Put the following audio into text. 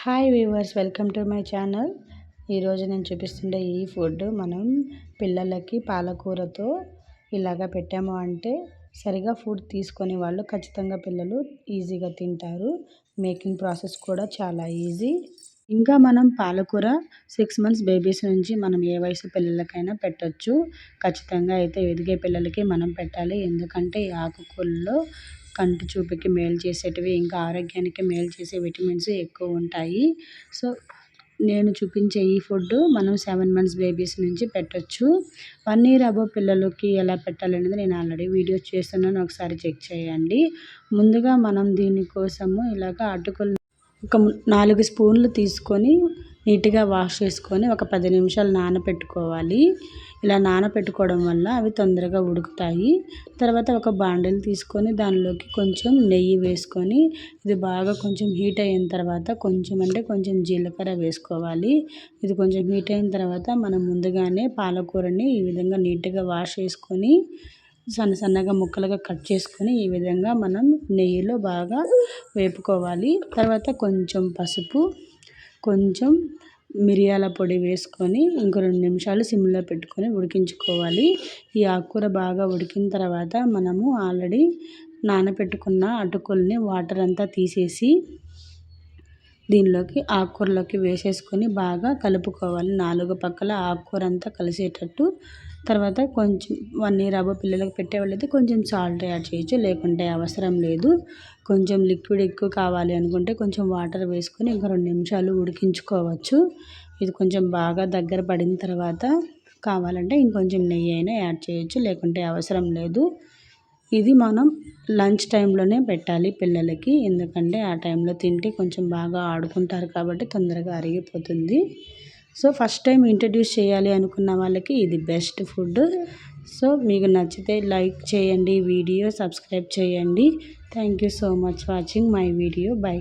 Hi viewers, welcome to my channel. ఈరోజు నేను చూపిస్తుండే ఈ ఫుడ్ మనం పిల్లలకి పాలకూరతో ఇలాగా పెట్టాము అంటే సరిగా ఫుడ్ తీసుకొని వాళ్ళు ఖచ్చితంగా పిల్లలు ఈజీగా తింటారు. మేకింగ్ ప్రాసెస్ కూడా చాలా ఈజీ. ఇంకా మనం పాలకూర 6 months బేబీస్ నుంచి మనం ఏ వయసు పిల్లలకైనా పెట్టొచ్చు. ఖచ్చితంగా అయితే ఎదిగే పిల్లలకి మనం పెట్టాలి. ఎందుకంటే ఈ ఆకుకూరల్లో కంటి చూపుకి మేలు చేసేటివి, ఇంకా ఆరోగ్యానికి మేలు చేసే విటమిన్స్ ఎక్కువ ఉంటాయి. సో నేను చూపించే ఈ ఫుడ్ మనం 7 months బేబీస్ నుంచి పెట్టొచ్చు. 1 year అబోవ్ పిల్లలకి ఎలా పెట్టాలనేది నేను ఆల్రెడీ వీడియోస్ చేస్తున్నాను, ఒకసారి చెక్ చేయండి. ముందుగా మనం దీనికోసము ఇలాగ అటుకులు ఒక 4 స్పూన్లు తీసుకొని నీట్గా వాష్ చేసుకొని ఒక 10 నిమిషాలు నానబెట్టుకోవాలి. ఇలా నానబెట్టుకోవడం వల్ల అవి తొందరగా ఉడుకుతాయి. తర్వాత ఒక బాండిల్ తీసుకొని దానిలోకి కొంచెం నెయ్యి వేసుకొని ఇది బాగా కొంచెం హీట్ అయిన తర్వాత కొంచెం జీలకర్ర వేసుకోవాలి. ఇది కొంచెం హీట్ అయిన తర్వాత మనం ముందుగానే పాలకూరని ఈ విధంగా నీట్గా వాష్ చేసుకొని సన్నగా ముక్కలుగా కట్ చేసుకొని ఈ విధంగా మనం నెయ్యిలో బాగా వేపుకోవాలి. తర్వాత కొంచెం పసుపు, కొంచెం మిరియాల పొడి వేసుకొని ఇంకో 2 నిమిషాలు సిమ్లో పెట్టుకొని ఉడికించుకోవాలి. ఈ ఆకుకూర బాగా ఉడికిన తర్వాత మనము ఆల్రెడీ నానబెట్టుకున్న అటుకుల్ని వాటర్ అంతా తీసేసి దీనిలోకి ఆకుకూరలోకి వేసేసుకొని బాగా కలుపుకోవాలి. 4 పక్కల ఆకుకూర అంతా కలిసేటట్టు. తర్వాత కొంచెం 1 year అబోవ్ పిల్లలకి పెట్టేవాళ్ళైతే కొంచెం సాల్ట్ యాడ్ చేయొచ్చు, లేకుంటే అవసరం లేదు. కొంచెం లిక్విడ్ ఎక్కువ కావాలి అనుకుంటే కొంచెం వాటర్ వేసుకొని ఇంకో 2 నిమిషాలు ఉడికించుకోవచ్చు. ఇది కొంచెం బాగా దగ్గర పడిన తర్వాత కావాలంటే ఇంకొంచెం నెయ్యి అయినా యాడ్ చేయొచ్చు, లేకుంటే అవసరం లేదు. ఇది మనం లంచ్ టైంలోనే పెట్టాలి పిల్లలకి, ఎందుకంటే ఆ టైంలో తింటే కొంచెం బాగా ఆడుకుంటారు కాబట్టి తొందరగా అరిగిపోతుంది. సో ఫస్ట్ టైం ఇంట్రడ్యూస్ చేయాలి అనుకున్న వాళ్ళకి ఇది బెస్ట్ ఫుడ్. సో మీకు నచ్చితే లైక్ చేయండి, వీడియో సబ్స్క్రైబ్ చేయండి. Thank you so much watching my video. By.